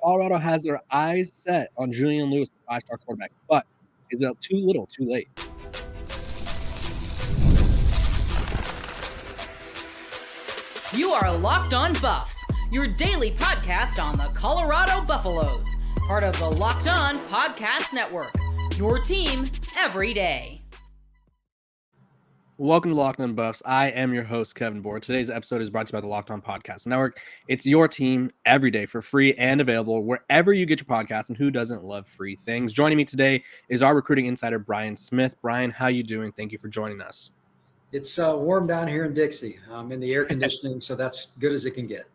Colorado has their eyes set on Julian Lewis, the five-star quarterback, but is it too little, too late? You are Locked On Buffs, your daily podcast on the Colorado Buffaloes, part of the Locked On Podcast Network, your team every day. Welcome to Locked On Buffs. I am your host, Kevin Board. Today's episode is brought to you by the Locked On Podcast Network. It's your team every day for free and available wherever you get your podcast, and who doesn't love free things? Joining me today is our recruiting insider, Brian Smith. Brian, how you doing? Thank you for joining us. It's warm down here in Dixie. I'm in the air conditioning, so that's good as it can get.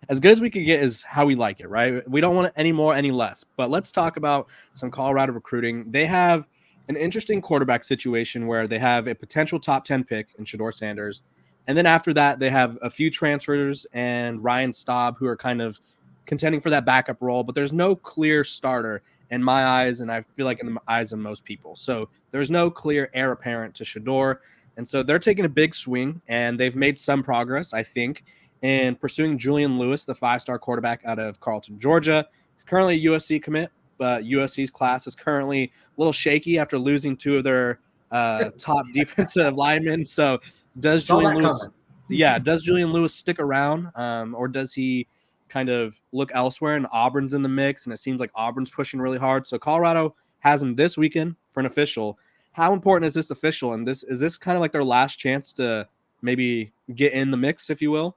As good as we could get is how we like it, right? We don't want any more, any less. But let's talk about some Colorado recruiting. They have an interesting quarterback situation where they have a potential top 10 pick in Shedeur Sanders. And then after that, they have a few transfers and Ryan Staub, who are kind of contending for that backup role. But there's no clear starter in my eyes, and I feel like in the eyes of most people. So there's no clear heir apparent to Shedeur. And so they're taking a big swing, and they've made some progress, I think, in pursuing Julian Lewis, the five-star quarterback out of Carlton, Georgia. He's currently a USC commit, but USC's class is currently a little shaky after losing two of their top defensive linemen. So does Julian Lewis stick around, or does he kind of look elsewhere? And Auburn's in the mix, and it seems like Auburn's pushing really hard. So Colorado has him this weekend for an official. How important is this official? And is this kind of like their last chance to maybe get in the mix, if you will?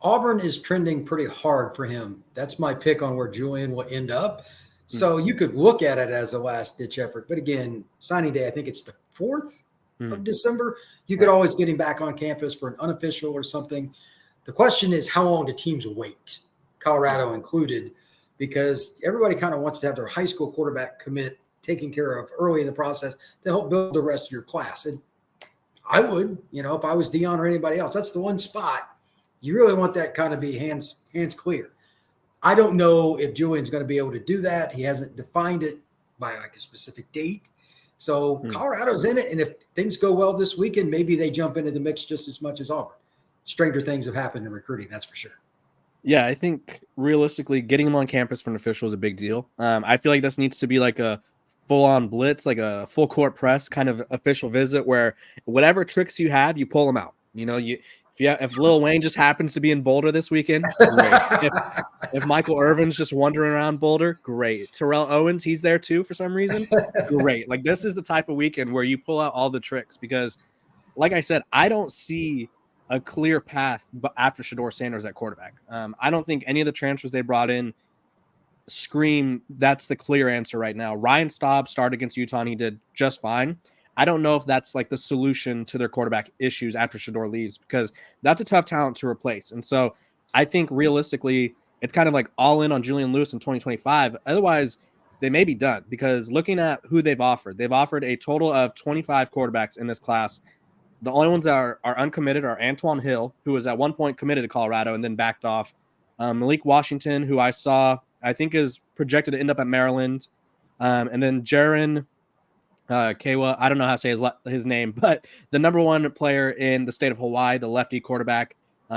Auburn is trending pretty hard for him. That's my pick on where Julian will end up. So you could look at it as a last-ditch effort. But again, signing day, I think it's the 4th of December. You could always get him back on campus for an unofficial or something. The question is, how long do teams wait, Colorado included? Because everybody kind of wants to have their high school quarterback commit taken care of early in the process to help build the rest of your class. And I would, if I was Deion or anybody else, that's the one spot you really want that kind of be hands clear. I don't know if Julian's going to be able to do that. He hasn't defined it by like a specific date. So Colorado's in it. And if things go well this weekend, maybe they jump into the mix just as much as Auburn. Stranger things have happened in recruiting, that's for sure. Yeah, I think realistically getting him on campus for an official is a big deal. I feel like this needs to be like a full-on blitz, like a full court press kind of official visit where whatever tricks you have, you pull them out. If Lil Wayne just happens to be in Boulder this weekend, great. If Michael Irvin's just wandering around Boulder, great. Terrell Owens, he's there too for some reason, great. Like this is the type of weekend where you pull out all the tricks because, like I said, I don't see a clear path after Shedeur Sanders at quarterback. I don't think any of the transfers they brought in scream that's the clear answer right now. Ryan Staub started against Utah and he did just fine. I don't know if that's like the solution to their quarterback issues after Shedeur leaves because that's a tough talent to replace. And so I think realistically, it's kind of like all in on Julian Lewis in 2025. Otherwise, they may be done because looking at who they've offered a total of 25 quarterbacks in this class. The only ones that are uncommitted are Antoine Hill, who was at one point committed to Colorado and then backed off. Malik Washington, who I think is projected to end up at Maryland. And then Jaron Kawa, I don't know how to say his name, but the number one player in the state of Hawaii, the lefty quarterback.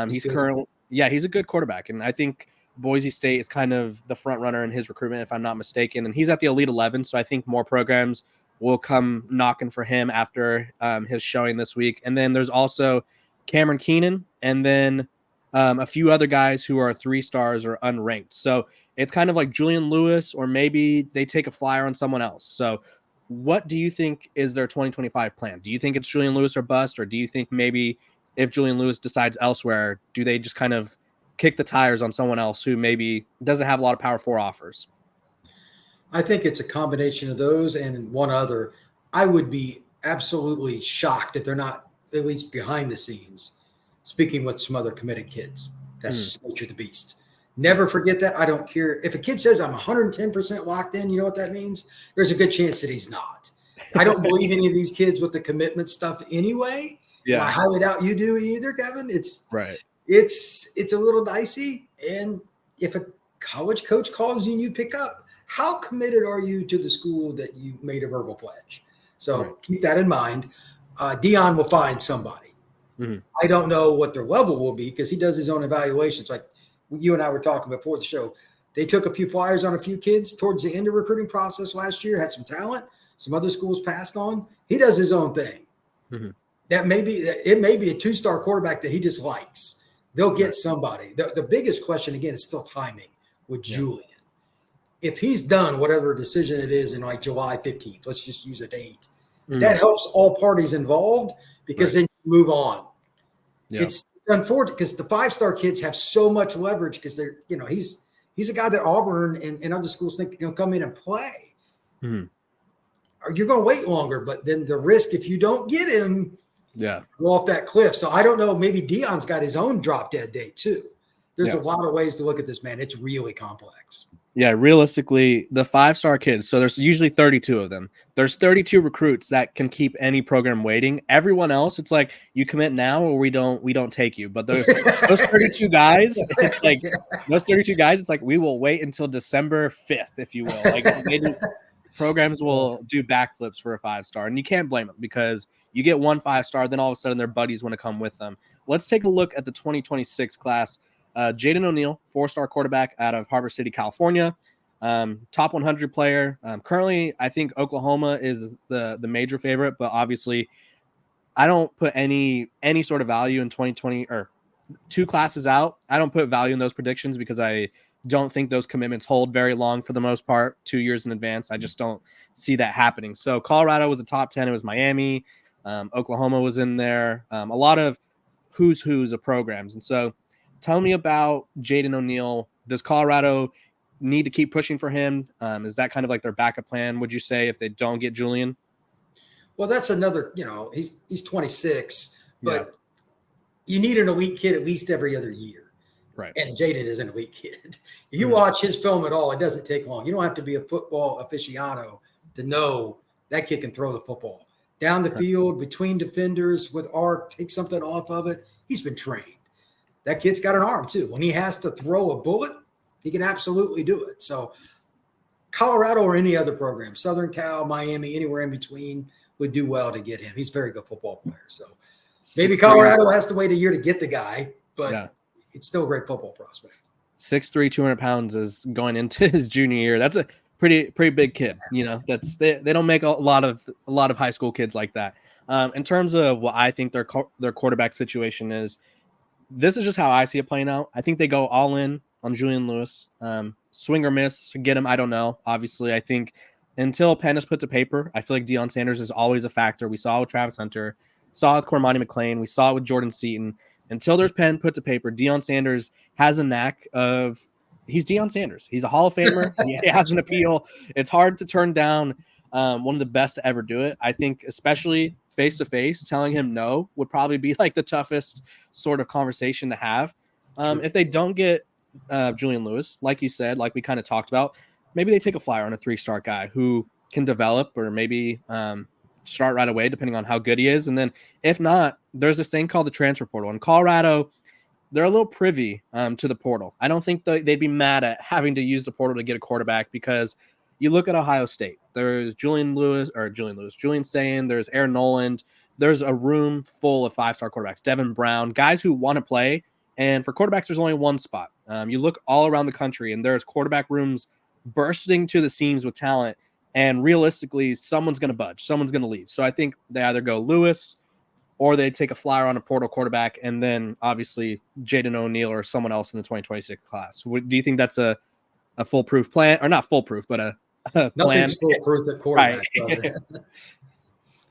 He's a good quarterback. And I think Boise State is kind of the front runner in his recruitment, if I'm not mistaken. And he's at the Elite 11. So I think more programs will come knocking for him after his showing this week. And then there's also Cameron Keenan and then a few other guys who are 3 stars or unranked. So it's kind of like Julian Lewis, or maybe they take a flyer on someone else. So what do you think is their 2025 plan? Do you think it's Julian Lewis or bust, or do you think maybe if Julian Lewis decides elsewhere, do they just kind of kick the tires on someone else who maybe doesn't have a lot of Power 4 offers? I think it's a combination of those and one other. I would be absolutely shocked if they're not at least behind the scenes speaking with some other committed kids. That's just nature of the beast. Never forget that. I don't care. If a kid says I'm 110% locked in, you know what that means? There's a good chance that he's not. I don't believe any of these kids with the commitment stuff anyway. Yeah. I highly doubt you do either, Kevin. It's right. It's a little dicey. And if a college coach calls you and you pick up, how committed are you to the school that you made a verbal pledge? So keep that in mind. Deion will find somebody. Mm-hmm. I don't know what their level will be because he does his own evaluations. Like you and I were talking before the show. They took a few flyers on a few kids towards the end of recruiting process last year, had some talent, some other schools passed on. He does his own thing. Mm-hmm. It may be a 2-star quarterback that he just likes. They'll get somebody. The biggest question, again, is still timing with Julian. If he's done whatever decision it is in like July 15th, let's just use a date, that helps all parties involved because then you move on. Yeah. It's unfortunate because the 5-star kids have so much leverage because they're, he's a guy that Auburn and other schools think can come in and play. Mm-hmm. Or you're going to wait longer, but then the risk if you don't get him, go off that cliff. So I don't know. Maybe Deion's got his own drop dead date too. There's a lot of ways to look at this, man. It's really complex. Yeah, realistically, the 5-star kids, so there's usually 32 of them. There's 32 recruits that can keep any program waiting. Everyone else, it's like you commit now or we don't take you. But those 32 guys, it's like we will wait until December 5th, if you will. Like programs will do backflips for a 5-star, and you can't blame them because you get one 5-star, then all of a sudden their buddies want to come with them. Let's take a look at the 2026 class. Jaden O'Neal, 4-star quarterback out of Harbor City, California, top 100 player. Currently, I think Oklahoma is the major favorite, but obviously I don't put any sort of value in 2020 or 2 classes out. I don't put value in those predictions because I don't think those commitments hold very long for the most part, 2 years in advance. I just don't see that happening. So Colorado was a top 10. It was Miami. Oklahoma was in there. A lot of who's of programs. And so tell me about Jaden O'Neal. Does Colorado need to keep pushing for him? Is that kind of like their backup plan, would you say, if they don't get Julian? Well, that's another, he's 26, but you need an elite kid at least every other year. Right. And Jaden is an elite kid. If you watch his film at all, it doesn't take long. You don't have to be a football aficionado to know that kid can throw the football. Down the field, between defenders, with arc, take something off of it. He's been trained. That kid's got an arm too. When he has to throw a bullet, he can absolutely do it. So Colorado or any other program, Southern Cal, Miami, anywhere in between would do well to get him. He's a very good football player. So maybe Colorado has to wait a year to get the guy, but it's still a great football prospect. 6'3", 200 pounds is going into his junior year. That's a pretty big kid. They don't make a lot of high school kids like that. In terms of what I think their quarterback situation is, this is just how I see it playing out. I think they go all in on Julian Lewis. Swing or miss, get him, I don't know. Obviously, I think until pen is put to paper, I feel like Deion Sanders is always a factor. We saw it with Travis Hunter, saw it with Cormani McLean, we saw it with Jordan Seaton. Until there's pen put to paper, Deion Sanders has a knack of – he's Deion Sanders. He's a Hall of Famer. He has an appeal. It's hard to turn down one of the best to ever do it. I think especially – face-to-face, telling him no would probably be like the toughest sort of conversation to have. If they don't get Julian Lewis, like you said, like we kind of talked about, maybe they take a flyer on a 3-star guy who can develop or maybe start right away, depending on how good he is. And then if not, there's this thing called the transfer portal. In Colorado, they're a little privy to the portal. I don't think they'd be mad at having to use the portal to get a quarterback because you look at Ohio State. There's Julian Sayin, there's Aaron Noland. There's a room full of 5-star quarterbacks, Devin Brown, guys who want to play. And for quarterbacks, there's only one spot. You look all around the country, and there's quarterback rooms bursting to the seams with talent. And realistically, someone's going to budge. Someone's going to leave. So I think they either go Lewis or they take a flyer on a portal quarterback, and then obviously Jaden O'Neal or someone else in the 2026 class. Do you think that's a foolproof plan? Or not foolproof, but a plan? Nothing's foolproof at quarterback. Right.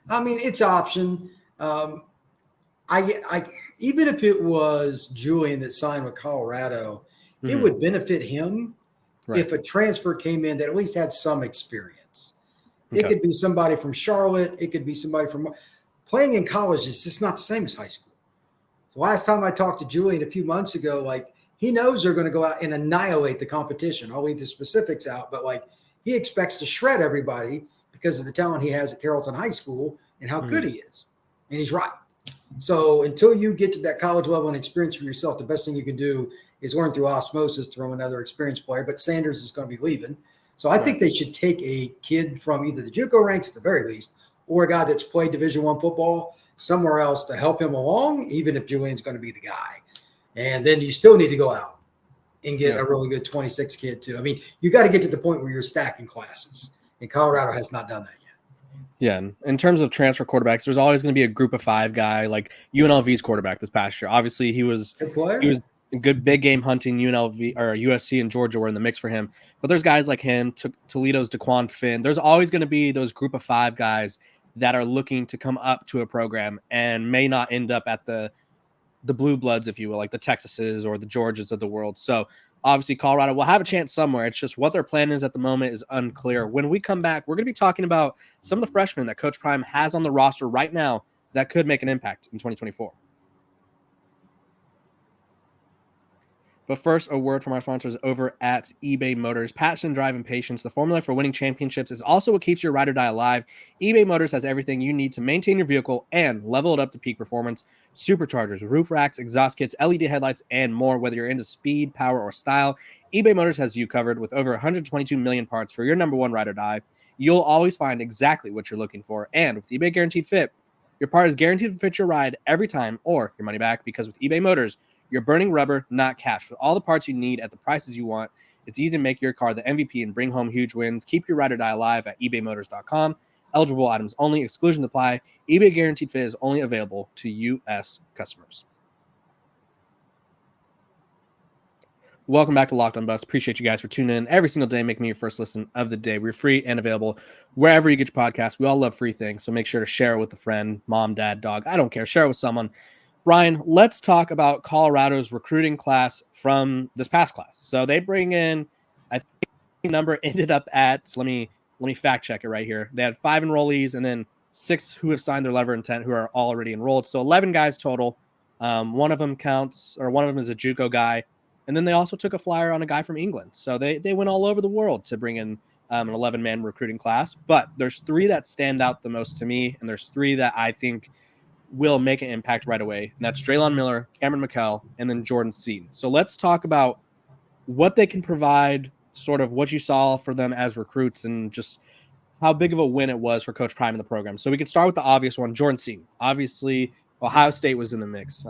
I mean, it's option. I even if it was Julian that signed with Colorado, it would benefit him if a transfer came in that at least had some experience. Okay. It could be somebody from Charlotte. It could be somebody from playing in college is just not the same as high school. The last time I talked to Julian a few months ago, like he knows they're going to go out and annihilate the competition. I'll leave the specifics out, but like he expects to shred everybody because of the talent he has at Carrollton High School and how good he is. And he's right. So until you get to that college level and experience for yourself, the best thing you can do is learn through osmosis through another experienced player. But Sanders is going to be leaving. So I think they should take a kid from either the JUCO ranks at the very least or a guy that's played Division I football somewhere else to help him along, even if Julian's going to be the guy. And then you still need to go out and get a really good 26 kid too. I mean, you got to get to the point where you're stacking classes, and Colorado has not done that yet. Yeah, and in terms of transfer quarterbacks, there's always going to be a group of 5 guy like UNLV's quarterback this past year. Obviously, he was good big game hunting. UNLV or USC and Georgia were in the mix for him. But there's guys like him, Toledo's DeQuan Finn. There's always going to be those group of 5 guys that are looking to come up to a program and may not end up at the blue bloods, if you will, like the Texases or the Georgias of the world. So obviously Colorado will have a chance somewhere. It's just what their plan is at the moment is unclear. When we come back, we're going to be talking about some of the freshmen that Coach Prime has on the roster right now that could make an impact in 2024. But first, a word from our sponsors over at eBay Motors. Passion, drive, and patience. The formula for winning championships is also what keeps your ride or die alive. eBay Motors has everything you need to maintain your vehicle and level it up to peak performance. Superchargers, roof racks, exhaust kits, LED headlights, and more. Whether you're into speed, power, or style, eBay Motors has you covered with over 122 million parts for your number one ride or die. You'll always find exactly what you're looking for. And with eBay Guaranteed Fit, your part is guaranteed to fit your ride every time or your money back, because with eBay Motors, you're burning rubber, not cash. With all the parts you need at the prices you want, it's easy to make your car the MVP and bring home huge wins. Keep your ride or die alive at ebaymotors.com. Eligible items only. Exclusions apply. eBay Guaranteed Fit is only available to U.S. customers. Welcome back to Locked On Buffs. Appreciate you guys for tuning in every single day, making me your first listen of the day. We're free and available wherever you get your podcast. We all love free things, so make sure to share it with a friend, mom, dad, dog. I don't care. Share it with someone. Brian, let's talk about Colorado's recruiting class from this past class. So they bring in, I think the number ended up at, let me fact check it right here. They had 5 enrollees and then 6 who have signed their letter of intent who are already enrolled. So 11 guys total. One of them is a JUCO guy. And then they also took a flyer on a guy from England. So they went all over the world to bring in an 11-man recruiting class. But there's 3 that stand out the most to me, and there's 3 that I think will make an impact right away. And that's Drelon Miller, Kam Mikell, and then Jordan Seaton. So let's talk about what they can provide, sort of what you saw for them as recruits, and just how big of a win it was for Coach Prime in the program. So we could start with the obvious one, Jordan Seaton. Obviously, Ohio State was in the mix.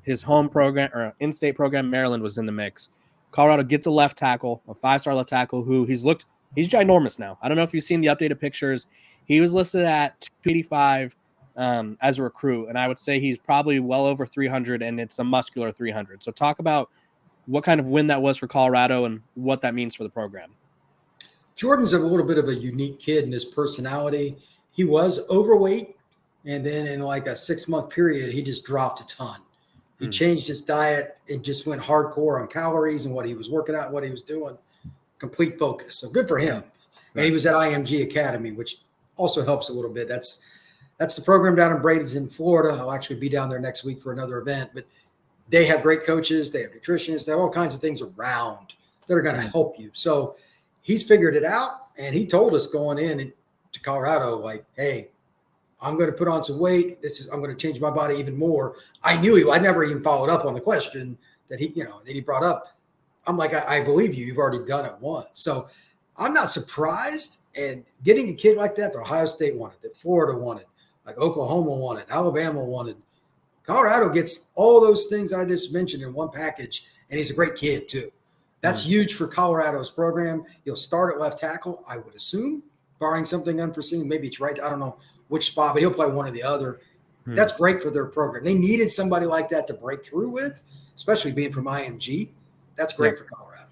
His home program or in-state program, Maryland, was in the mix. Colorado gets a left tackle, a 5-star left tackle who he's ginormous now. I don't know if you've seen the updated pictures. He was listed at 285 as a recruit, and I would say he's probably well over 300, and it's a muscular 300. So talk about what kind of win that was for Colorado and what that means for the program. Jordan's a little bit of a unique kid in his personality. He was overweight, and then in like a 6-month period, he just dropped a ton. He changed his diet and just went hardcore on calories and what he was working out, what he was doing, complete focus. So good for him. And he was at IMG Academy, which also helps a little bit. That's the program down in Bradenton, Florida. I'll actually be down there next week for another event. But they have great coaches. They have nutritionists. They have all kinds of things around that are going to help you. So he's figured it out, and he told us going in to Colorado, like, hey, I'm going to put on some weight. I'm going to change my body even more. I knew I never even followed up on the question that he brought up. I'm like, I believe you. You've already done it once. So I'm not surprised. And getting a kid like that Ohio State wanted, that Florida wanted, like Oklahoma wanted, Alabama wanted. Colorado gets all those things I just mentioned in one package, and he's a great kid too. That's huge for Colorado's program. He'll start at left tackle, I would assume, barring something unforeseen. Maybe it's right. I don't know which spot, but he'll play one or the other. That's great for their program. They needed somebody like that to break through with, especially being from IMG. That's great for Colorado.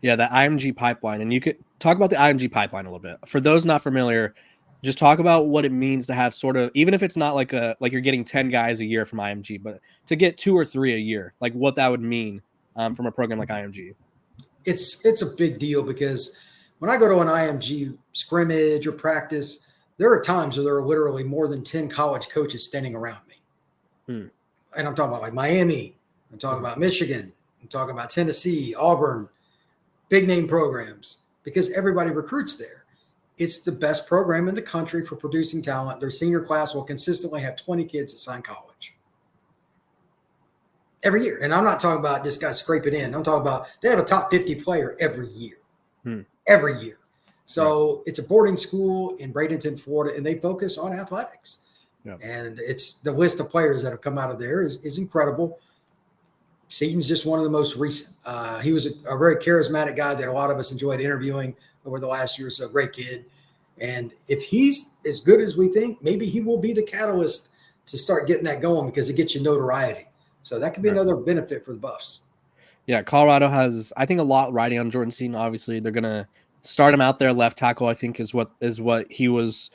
Yeah, the IMG pipeline. And you could talk about the IMG pipeline a little bit. For those not familiar, just talk about what it means to have sort of, even if it's not like you're getting 10 guys a year from IMG, but to get 2 or 3 a year, like what that would mean from a program like IMG. It's a big deal, because when I go to an IMG scrimmage or practice, there are times where there are literally more than 10 college coaches standing around me. And I'm talking about like Miami. I'm talking about Michigan. I'm talking about Tennessee, Auburn, big name programs, because everybody recruits there. It's the best program in the country for producing talent. Their senior class will consistently have 20 kids that sign college every year. And I'm not talking about this guy scraping in. I'm talking about they have a top 50 player every year. Every year. So it's a boarding school in Bradenton, Florida, and they focus on athletics. And it's the list of players that have come out of there is incredible. Seaton's just one of the most recent. He was a very charismatic guy that a lot of us enjoyed interviewing over the last year or so. Great kid. And if he's as good as we think, maybe he will be the catalyst to start getting that going because it gets you notoriety. So that could be another benefit for the Buffs. Yeah, Colorado has, I think, a lot riding on Jordan Seaton. Obviously, they're going to start him out there left tackle, I think, is what he was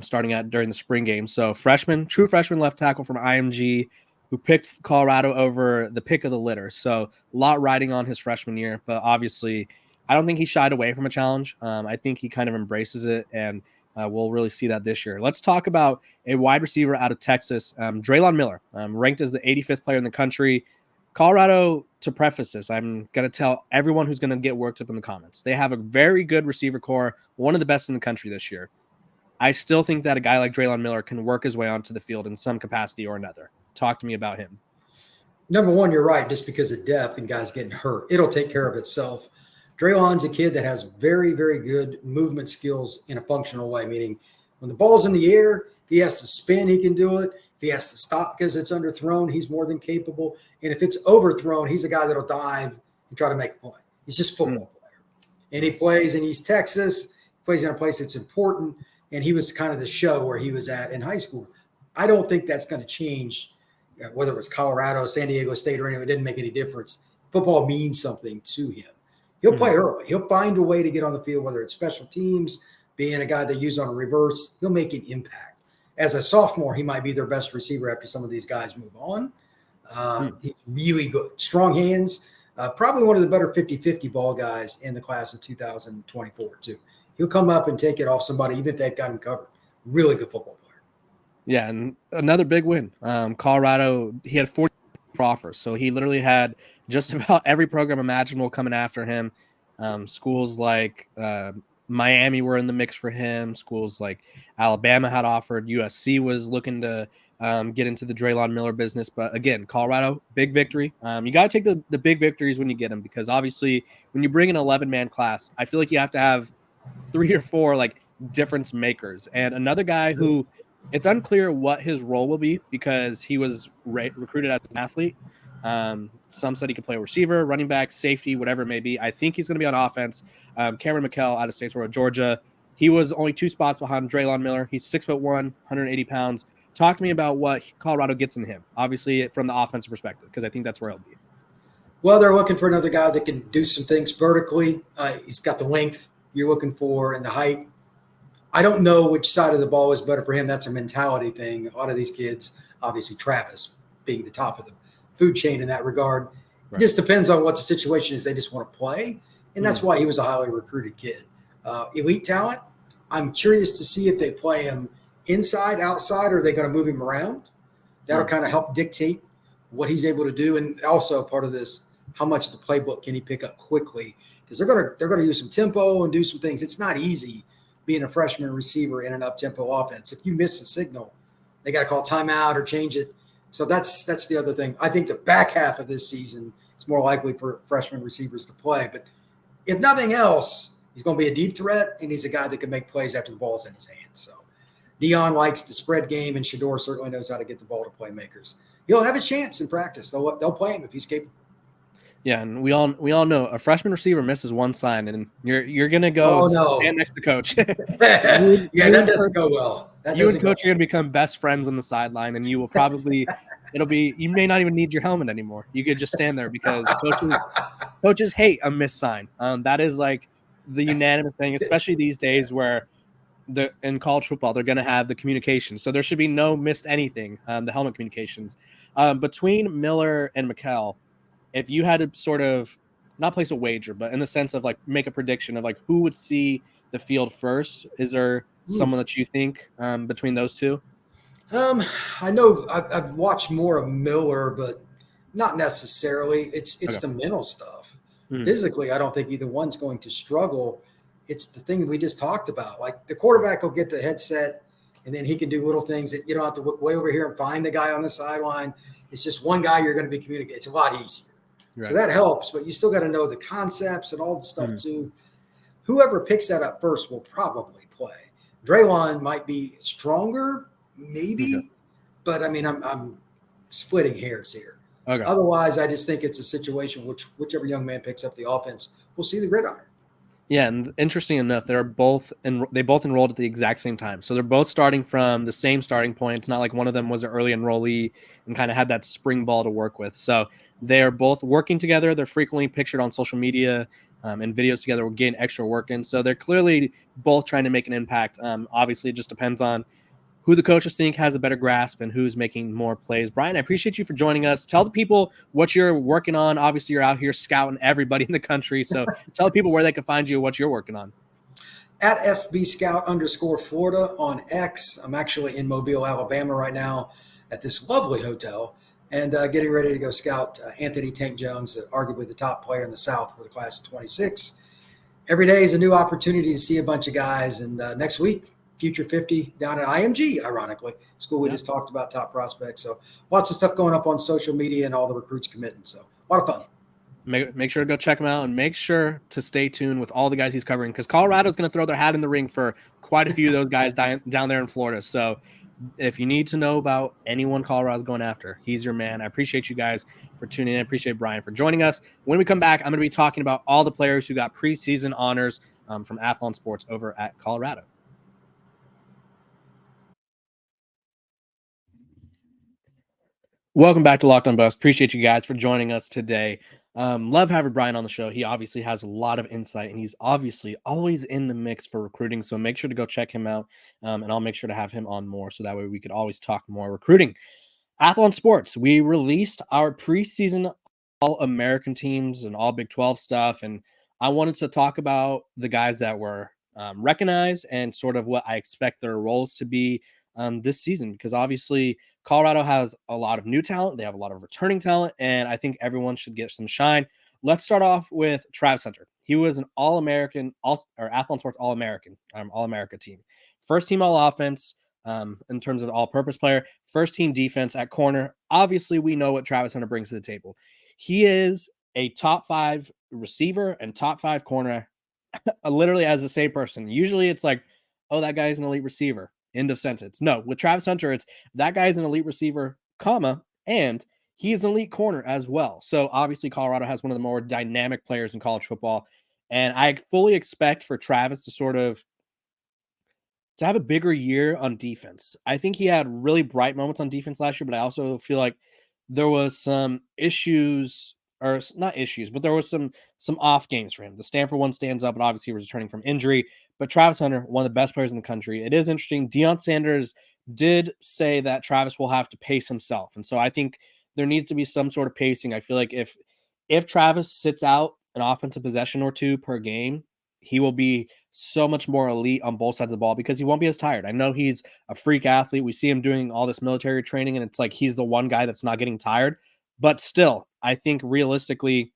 starting at during the spring game. So true freshman left tackle from IMG, who picked Colorado over the pick of the litter. So a lot riding on his freshman year. But obviously, I don't think he shied away from a challenge. I think he kind of embraces it, and we'll really see that this year. Let's talk about a wide receiver out of Texas, Drelon Miller, ranked as the 85th player in the country. Colorado, to preface this, I'm going to tell everyone who's going to get worked up in the comments. They have a very good receiver core, one of the best in the country this year. I still think that a guy like Drelon Miller can work his way onto the field in some capacity or another. Talk to me about him. Number one, you're right, just because of depth and guys getting hurt. It'll take care of itself. Drelon's a kid that has very, very good movement skills in a functional way, meaning when the ball's in the air, he has to spin, he can do it. If he has to stop because it's underthrown, he's more than capable. And if it's overthrown, he's a guy that'll dive and try to make a play. He's just a football player. And he plays in East Texas, plays in a place that's important, and he was kind of the show where he was at in high school. I don't think that's going to change, whether it was Colorado, San Diego State, or anything. It didn't make any difference. Football means something to him. He'll play early. He'll find a way to get on the field, whether it's special teams, being a guy they use on a reverse. He'll make an impact. As a sophomore, he might be their best receiver after some of these guys move on. He's really good. Strong hands. Probably one of the better 50-50 ball guys in the class of 2024, too. He'll come up and take it off somebody, even if they've got him covered. Really good football player. Yeah, and another big win. Colorado, he had 40 offers, so he literally had just about every program imaginable coming after him. Schools like Miami were in the mix for him. Schools like Alabama had offered. USC was looking to get into the Drelon Miller business. But again, Colorado, big victory. You got to take the big victories when you get them, because obviously when you bring an 11-man class, I feel like you have to have 3 or 4 like difference makers. And another guy who it's unclear what his role will be, because he was recruited as an athlete. Some said he could play receiver, running back, safety, whatever it may be. I think he's going to be on offense. Kam Mikell out of Statesboro, Georgia. He was only 2 spots behind Drelon Miller. He's 6'1", 180 pounds. Talk to me about what Colorado gets in him, obviously from the offensive perspective, because I think that's where he'll be. Well, they're looking for another guy that can do some things vertically. He's got the length you're looking for and the height. I don't know which side of the ball is better for him. That's a mentality thing. A lot of these kids, obviously Travis being the top of the food chain in that regard. Right. It just depends on what the situation is. They just want to play, and that's why he was a highly recruited kid. Elite talent. I'm curious to see if they play him inside, outside, or are they going to move him around? That'll kind of help dictate what he's able to do, and also part of this, how much of the playbook can he pick up quickly? Because they're going to use some tempo and do some things. It's not easy being a freshman receiver in an up-tempo offense. If you miss a signal, they got to call timeout or change it. So that's the other thing. I think the back half of this season is more likely for freshman receivers to play. But if nothing else, he's going to be a deep threat, and he's a guy that can make plays after the ball's in his hands. So Deion likes the spread game, and Shedeur certainly knows how to get the ball to playmakers. He'll have a chance in practice. They'll play him if he's capable. Yeah, and we all know a freshman receiver misses one sign, and you're gonna go stand next to coach. That doesn't go well. You and coach are gonna become best friends on the sideline, and you will probably you may not even need your helmet anymore. You could just stand there, because coaches hate a missed sign. That is like the unanimous thing, especially these days where in college football they're gonna have the communication, so there should be no missed anything. The helmet communications between Miller and Mikell. If you had to sort of not place a wager, but in the sense of like make a prediction of like who would see the field first, is there someone that you think between those two? I know I've watched more of Miller, but not necessarily. It's the mental stuff. Physically, I don't think either one's going to struggle. It's the thing we just talked about. Like the quarterback will get the headset, and then he can do little things that you don't have to look way over here and find the guy on the sideline. It's just one guy you're going to be communicating. It's a lot easier. Right. So that helps, but you still got to know the concepts and all the stuff too. Whoever picks that up first will probably play. Drelon might be stronger, maybe, but I mean, I'm splitting hairs here. Okay. Otherwise, I just think it's a situation whichever young man picks up the offense, we'll see the gridiron. Yeah, and interesting enough, they both enrolled at the exact same time. So they're both starting from the same starting point. It's not like one of them was an early enrollee and kind of had that spring ball to work with. So they're both working together. They're frequently pictured on social media and videos together, getting extra work in. So they're clearly both trying to make an impact. Obviously, it just depends on who the coaches think has a better grasp and who's making more plays. Brian, I appreciate you for joining us. Tell the people what you're working on. Obviously, you're out here scouting everybody in the country. So tell people where they can find you, what you're working on. At FBScout_Florida on X. I'm actually in Mobile, Alabama right now at this lovely hotel and getting ready to go scout Anthony Tank Jones, arguably the top player in the South for the class of 26. Every day is a new opportunity to see a bunch of guys. And next week, Future 50 down at IMG, ironically, school we just talked about, top prospects. So lots of stuff going up on social media and all the recruits committing. So a lot of fun. Make sure to go check him out and make sure to stay tuned with all the guys he's covering because Colorado's going to throw their hat in the ring for quite a few of those guys down there in Florida. So if you need to know about anyone Colorado's going after, he's your man. I appreciate you guys for tuning in. I appreciate Brian for joining us. When we come back, I'm going to be talking about all the players who got preseason honors from Athlon Sports over at Colorado. Welcome back to Locked on Buffs. Appreciate you guys for joining us today. Love having Brian on the show. He obviously has a lot of insight, and he's obviously always in the mix for recruiting. So make sure to go check him out, and I'll make sure to have him on more so that way we could always talk more recruiting. Athlon Sports, we released our preseason All-American teams and all Big 12 stuff, and I wanted to talk about the guys that were recognized and sort of what I expect their roles to be this season because obviously Colorado has a lot of new talent. They have a lot of returning talent, and I think everyone should get some shine. Let's start off with Travis Hunter. He was an All-American, or Athlon Sports All-American, All-America team. First team All-Offense in terms of all-purpose player. First team defense at corner. Obviously, we know what Travis Hunter brings to the table. He is a top 5 receiver and top 5 corner, literally as the same person. Usually it's like, oh, that guy's an elite receiver. End of sentence. No, with Travis Hunter, it's that guy's an elite receiver, comma, and he's an elite corner as well. So obviously Colorado has one of the more dynamic players in college football. And I fully expect for Travis to have a bigger year on defense. I think he had really bright moments on defense last year, but I also feel like there was some issues, or not issues, but there was some off games for him. The Stanford one stands up, but obviously he was returning from injury. But Travis Hunter, one of the best players in the country. It is interesting. Deion Sanders did say that Travis will have to pace himself. And so I think there needs to be some sort of pacing. I feel like if Travis sits out an offensive possession or two per game, he will be so much more elite on both sides of the ball because he won't be as tired. I know he's a freak athlete. We see him doing all this military training, and it's like he's the one guy that's not getting tired. But still, I think realistically,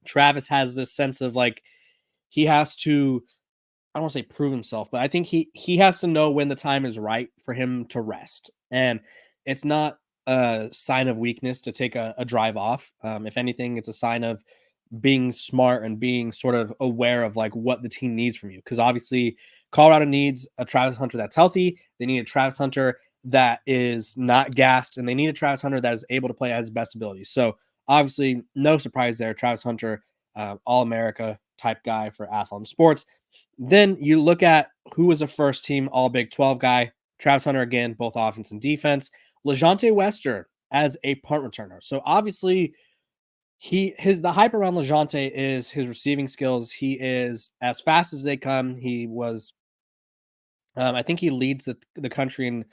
Travis has this sense of like he has to, I don't want to say prove himself, but I think he has to know when the time is right for him to rest. And it's not a sign of weakness to take a drive off. If anything, it's a sign of being smart and being sort of aware of like what the team needs from you. Because obviously Colorado needs a Travis Hunter that's healthy. They need a Travis Hunter that is not gassed, and they need a Travis Hunter that is able to play at his best abilities. So obviously no surprise there. Travis Hunter, All-America type guy for Athlon Sports. Then you look at who was a first team All Big 12 guy. Travis Hunter again, both offense and defense. LeJounte Wester as a punt returner. So obviously the hype around LeJounte is his receiving skills. He is as fast as they come. He was, I think he leads the country in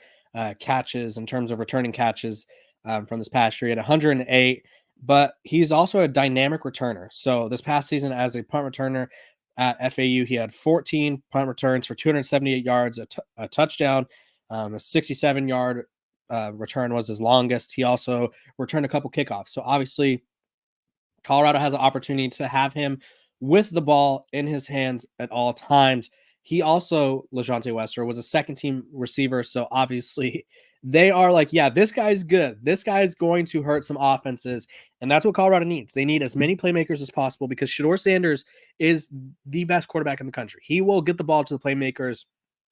catches in terms of returning catches from this past year at 108. But he's also a dynamic returner. So this past season as a punt returner at FAU, he had 14 punt returns for 278 yards, a touchdown, a 67-yard return was his longest. He also returned a couple kickoffs. So obviously Colorado has an opportunity to have him with the ball in his hands at all times. He also, LeJounte Wester, was a second-team receiver, so obviously they are like, yeah, this guy's good. This guy's going to hurt some offenses, and that's what Colorado needs. They need as many playmakers as possible because Shedeur Sanders is the best quarterback in the country. He will get the ball to the playmakers,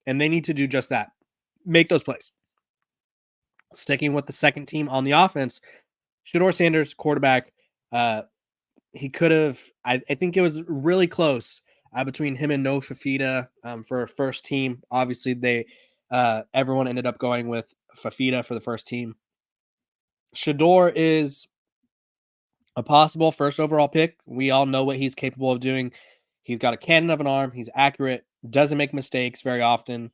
and they need to do just that. Make those plays. Sticking with the second team on the offense, Shedeur Sanders, quarterback. He could have. I think it was really close between him and Noah Fafita for a first team. Obviously, everyone ended up going with Fafita for the first team. Shedeur is a possible first overall pick. We all know what he's capable of doing. He's got a cannon of an arm. He's accurate. Doesn't make mistakes very often.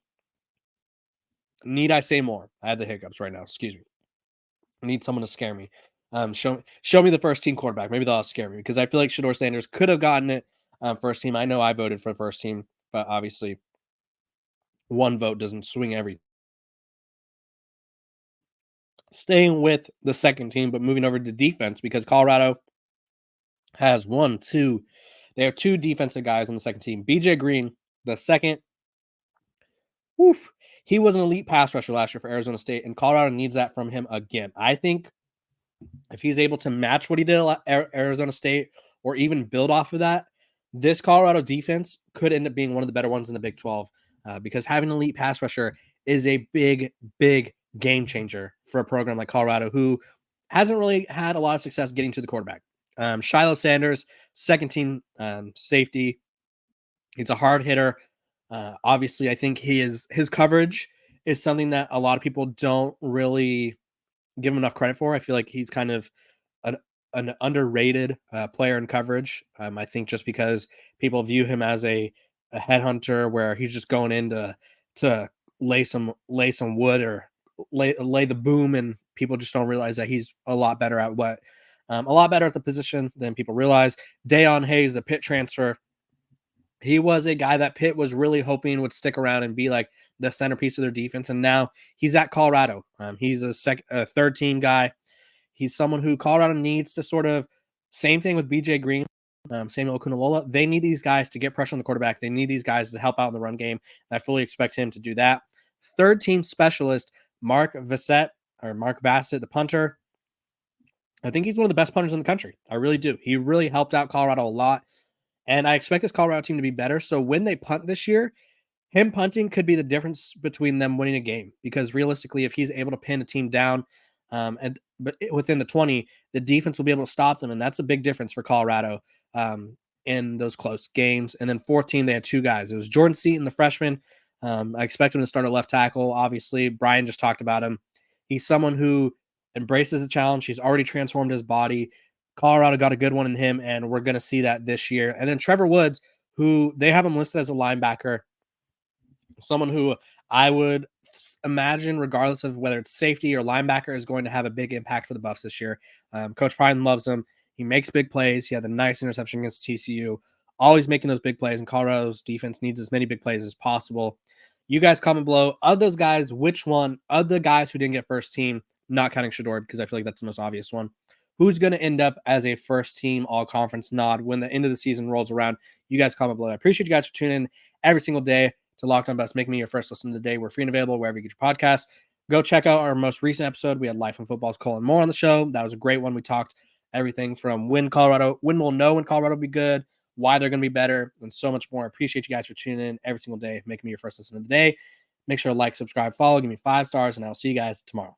Need I say more? I had the hiccups right now. Excuse me. I need someone to scare me. Show me the first team quarterback. Maybe that'll scare me because I feel like Shedeur Sanders could have gotten it first team. I know I voted for the first team, but obviously one vote doesn't swing everything. Staying with the second team, but moving over to defense because Colorado has they have two defensive guys on the second team. BJ Green, the second. Woof. He was an elite pass rusher last year for Arizona State, and Colorado needs that from him again. I think if he's able to match what he did at Arizona State or even build off of that, this Colorado defense could end up being one of the better ones in the Big 12 because having an elite pass rusher is a big, big game changer for a program like Colorado who hasn't really had a lot of success getting to the quarterback. Shedeur Sanders, second team safety. He's a hard hitter. Obviously, I think his coverage is something that a lot of people don't really give him enough credit for. I feel like he's kind of an underrated player in coverage. I think just because people view him as a headhunter where he's just going in to lay some wood or lay the boom, and people just don't realize that he's a lot better at the position than people realize. Deion Hayes, the Pitt transfer, he was a guy that Pitt was really hoping would stick around and be like the centerpiece of their defense, and now he's at Colorado. He's a third team guy. He's someone who Colorado needs to sort of, same thing with BJ Green, Samuel Okunalola. They need these guys to get pressure on the quarterback. They need these guys to help out in the run game, and I fully expect him to do that. Third team specialist, Mark Vassett, the punter. I think he's one of the best punters in the country. I really do. He really helped out Colorado a lot. And I expect this Colorado team to be better. So when they punt this year, him punting could be the difference between them winning a game. Because realistically, if he's able to pin a team down but within the 20, the defense will be able to stop them. And that's a big difference for Colorado in those close games. And then fourth team, they had two guys. It was Jordan Seaton, the freshman. I expect him to start at left tackle. Obviously, Brian just talked about him. He's someone who embraces the challenge. He's already transformed his body. Colorado got a good one in him, and we're going to see that this year. And then Trevor Woods, who they have him listed as a linebacker, someone who I would imagine, regardless of whether it's safety or linebacker, is going to have a big impact for the Buffs this year. Coach Prine loves him. He makes big plays. He had a nice interception against TCU. Always making those big plays, and Colorado's defense needs as many big plays as possible. You guys comment below. Of those guys, which one of the guys who didn't get first team, not counting Shedeur, because I feel like that's the most obvious one, who's going to end up as a first team all-conference nod when the end of the season rolls around? You guys comment below. I appreciate you guys for tuning in every single day to Locked On Buffs, making me your first listen of the day. We're free and available wherever you get your podcast. Go check out our most recent episode. We had Life in Football's Colin Moore on the show. That was a great one. We talked everything from when we'll know when Colorado will be good, why they're going to be better, and so much more. I appreciate you guys for tuning in every single day, making me your first listen of the day. Make sure to like, subscribe, follow, give me 5 stars, and I'll see you guys tomorrow.